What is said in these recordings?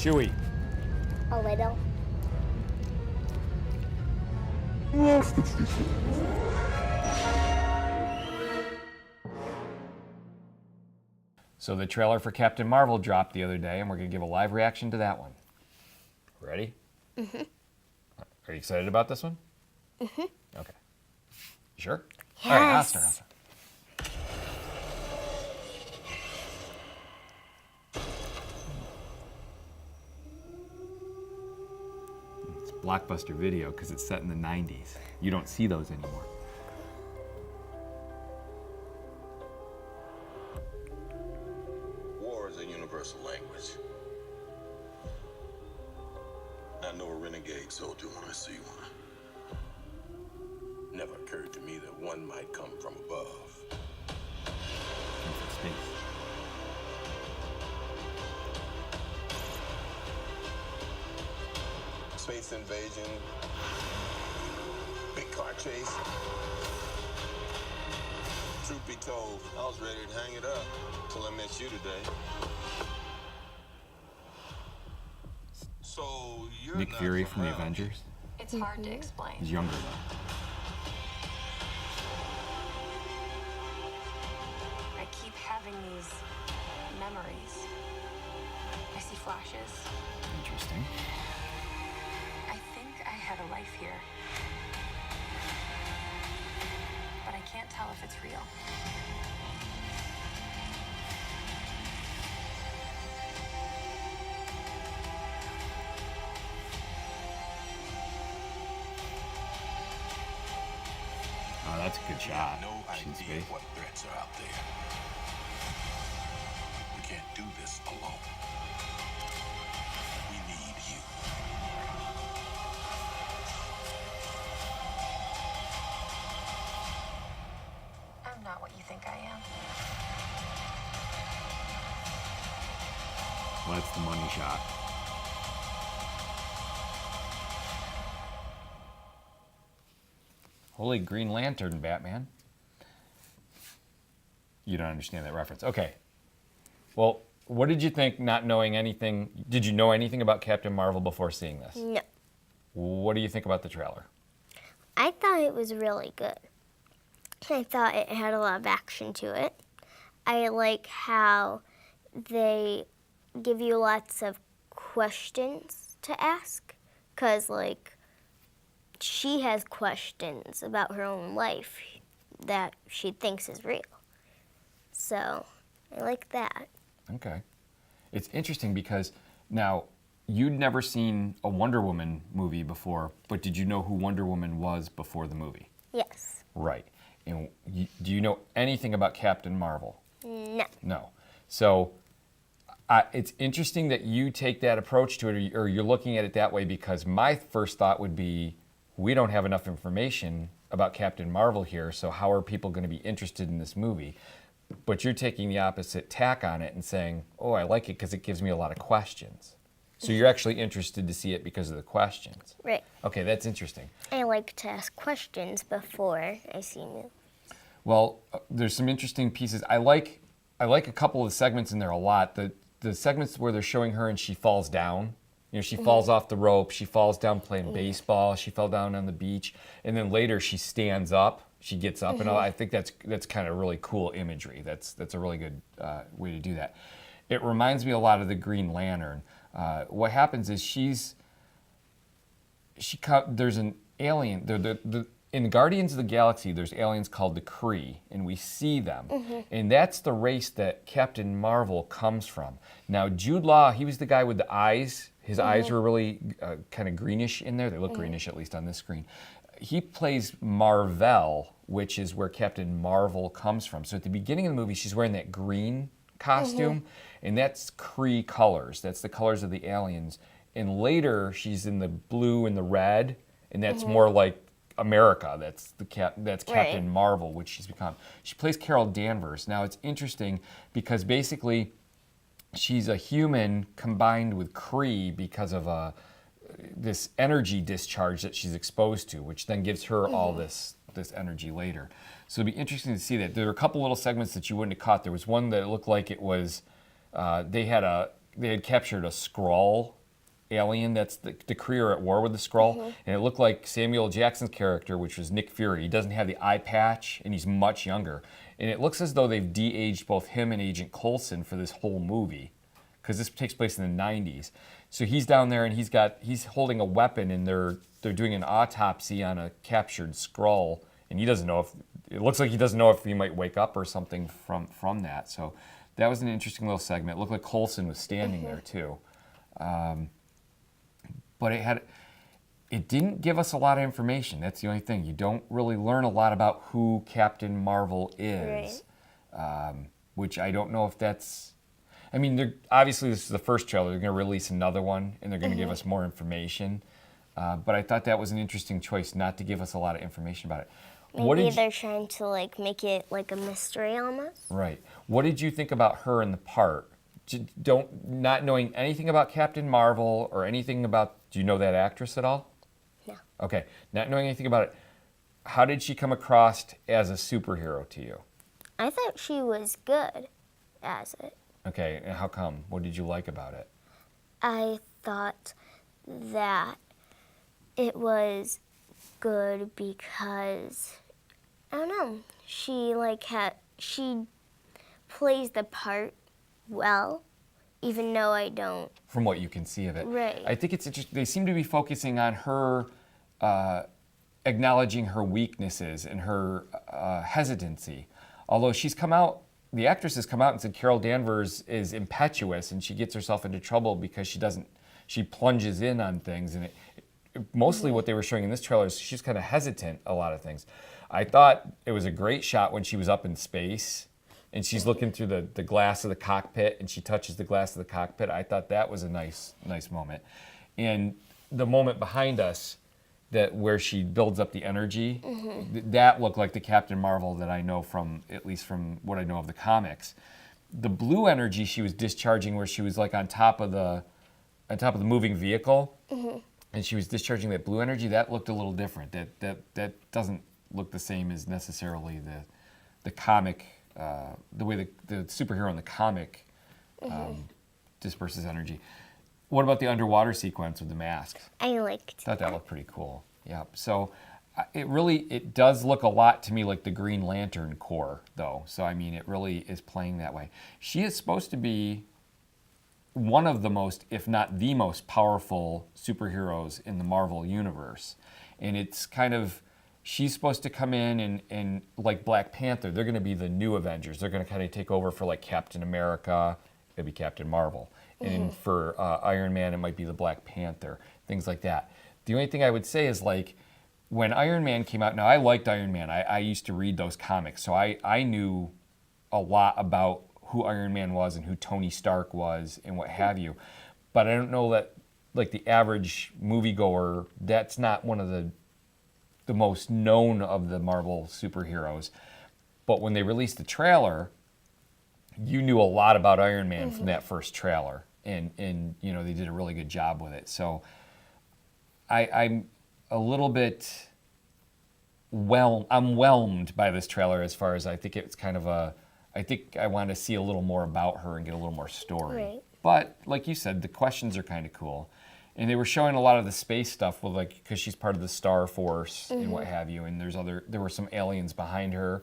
Chewie. A little. So the trailer for Captain Marvel dropped the other day, and we're going to give a live reaction to that one. Ready? Mm-hmm. Are you excited about this one? Mm-hmm. Okay. You sure? Yes. All right, I'll start. It's Blockbuster Video because it's set in the 90s. You don't see those anymore. War is a universal language. I know a renegade soldier when I see one. Never occurred to me that one might come from above. Space. Space invasion, big car chase. Truth be told, I was ready to hang it up till I met you today. So you're Nick not Fury from the around. Avengers. It's hard to explain. He's younger though. I keep having these memories. I see flashes. Interesting. I think I had a life here. But I can't tell if it's real. Oh, that's a good shot. No She's in idea space. what threats are out there. We can't do this alone. We need you. I'm not what you think I am. Well, that's the money shot. Holy Green Lantern, Batman. You don't understand that reference. Okay. Well, what did you think not knowing anything? Did you know anything about Captain Marvel before seeing this? No. What do you think about the trailer? I thought it was really good. I thought it had a lot of action to it. I like how they give you lots of questions to ask, because, like, she has questions about her own life that she thinks is real. So I like that. Okay. It's interesting because now you'd never seen a Wonder Woman movie before, but did you know who Wonder Woman was before the movie? Yes. Right. And do you know anything about Captain Marvel? No. No. So it's interesting that you take that approach to it, or you're looking at it that way, because my first thought would be, we don't have enough information about Captain Marvel here, so how are people going to be interested in this movie? But you're taking the opposite tack on it and saying, oh, I like it because it gives me a lot of questions. So you're actually interested to see it because of the questions. Right. Okay, that's interesting. I like to ask questions before I see movies. Well, there's some interesting pieces. I like a couple of the segments in there a lot. The segments where they're showing her and she falls down. You know, she falls off the rope. She falls down playing baseball. She fell down on the beach, and then later she stands up. She gets up, and I think that's kind of really cool imagery. That's a really good way to do that. It reminds me a lot of the Green Lantern. What happens is there's an alien. In Guardians of the Galaxy, there's aliens called the Kree, and we see them. And that's the race that Captain Marvel comes from. Now, Jude Law, he was the guy with the eyes. His eyes were really kind of greenish in there. They look greenish, at least on this screen. He plays Mar-Vell, which is where Captain Marvel comes from. So at the beginning of the movie, she's wearing that green costume, and that's Kree colors. That's the colors of the aliens. And later, she's in the blue and the red, and that's more like America. That's Captain Marvel, which she's become. She plays Carol Danvers. Now, it's interesting because basically she's a human combined with Kree because of this energy discharge that she's exposed to, which then gives her all this energy later. So it'd be interesting to see that. There are a couple little segments that you wouldn't have caught. There was one that looked like it was, they had they had captured a Skrull alien. That's the Kree are at war with the Skrull, and it looked like Samuel Jackson's character, which was Nick Fury. He doesn't have the eye patch, and he's much younger. And it looks as though they've de-aged both him and Agent Coulson for this whole movie, because this takes place in the 90s. So he's down there, and he's holding a weapon, and they're doing an autopsy on a captured Skrull, and he doesn't know if it looks like he doesn't know if he might wake up or something from that. So that was an interesting little segment. It looked like Coulson was standing there too. But it didn't give us a lot of information. That's the only thing. You don't really learn a lot about who Captain Marvel is, which I don't know if that's. I mean, obviously this is the first trailer. They're going to release another one, and they're going to give us more information. But I thought that was an interesting choice, not to give us a lot of information about it. Maybe they're trying to like make it like a mystery almost. Right. What did you think about her in the part? Not knowing anything about Captain Marvel or anything about. Do you know that actress at all? No. Okay. Not knowing anything about it, how did she come across as a superhero to you? I thought she was good as it. Okay. And how come? What did you like about it? I thought that it was good because I don't know. She plays the part well, even though I don't. From what you can see of it. Right. I think it's interesting. They seem to be focusing on her acknowledging her weaknesses and her hesitancy. Although the actress has come out and said Carol Danvers is impetuous and she gets herself into trouble because she plunges in on things. And mostly what they were showing in this trailer is she's kind of hesitant a lot of things. I thought it was a great shot when she was up in space and she's looking through the glass of the cockpit and she touches the glass of the cockpit. I thought that was a nice moment. And the moment behind us where she builds up the energy, that looked like the Captain Marvel that I know at least from what I know of the comics. The blue energy she was discharging where she was like on top of the moving vehicle, and she was discharging that blue energy, that looked a little different. That doesn't look the same as necessarily the comic, the way the superhero in the comic disperses energy. What about the underwater sequence with the masks? I liked I thought that looked pretty cool. Yeah. So it does look a lot to me like the Green Lantern Corps, though. So I mean, it really is playing that way. She is supposed to be one of the most, if not the most powerful superheroes in the Marvel universe. And it's kind of, she's supposed to come in and like Black Panther, they're going to be the new Avengers. They're going to kind of take over for like Captain America, it'll be Captain Marvel. And for Iron Man, it might be the Black Panther, things like that. The only thing I would say is like, when Iron Man came out, now I liked Iron Man. I used to read those comics, so I knew a lot about who Iron Man was and who Tony Stark was and what have you. But I don't know that, like the average moviegoer, that's not one of the most known of the Marvel superheroes. But when they released the trailer, you knew a lot about Iron Man from that first trailer. And you know, they did a really good job with it. So I'm a little bit I'm whelmed by this trailer as far as I think it's kind of I think I want to see a little more about her and get a little more story. Right. But like you said, the questions are kind of cool. And they were showing a lot of the space stuff with like, because she's part of the Star Force and what have you. And there were some aliens behind her.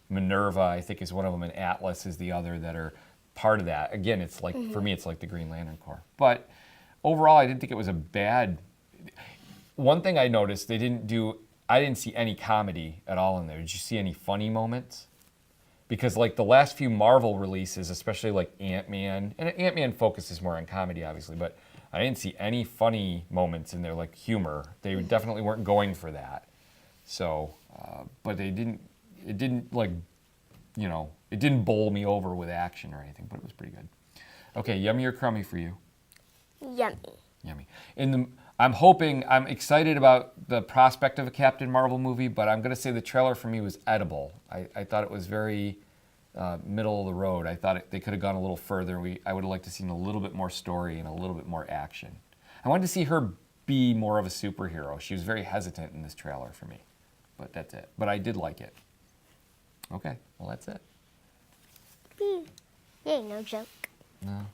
Minerva, I think, is one of them, and Atlas is the other that are part of that. Again, it's like, for me, it's like the Green Lantern Corps. But overall, I didn't think it was a bad. One thing I noticed, I didn't see any comedy at all in there. Did you see any funny moments? Because like the last few Marvel releases, especially like Ant-Man, and Ant-Man focuses more on comedy, obviously, but I didn't see any funny moments in there, like humor. They definitely weren't going for that. So, but it didn't like, you know, it didn't bowl me over with action or anything, but it was pretty good. Okay, yummy or crummy for you? Yummy. Yummy. I'm excited about the prospect of a Captain Marvel movie, but I'm going to say the trailer for me was edible. I thought it was very middle of the road. I thought they could have gone a little further. I would have liked to have seen a little bit more story and a little bit more action. I wanted to see her be more of a superhero. She was very hesitant in this trailer for me, but that's it. But I did like it. Okay, well, that's it. Yay, no joke. No.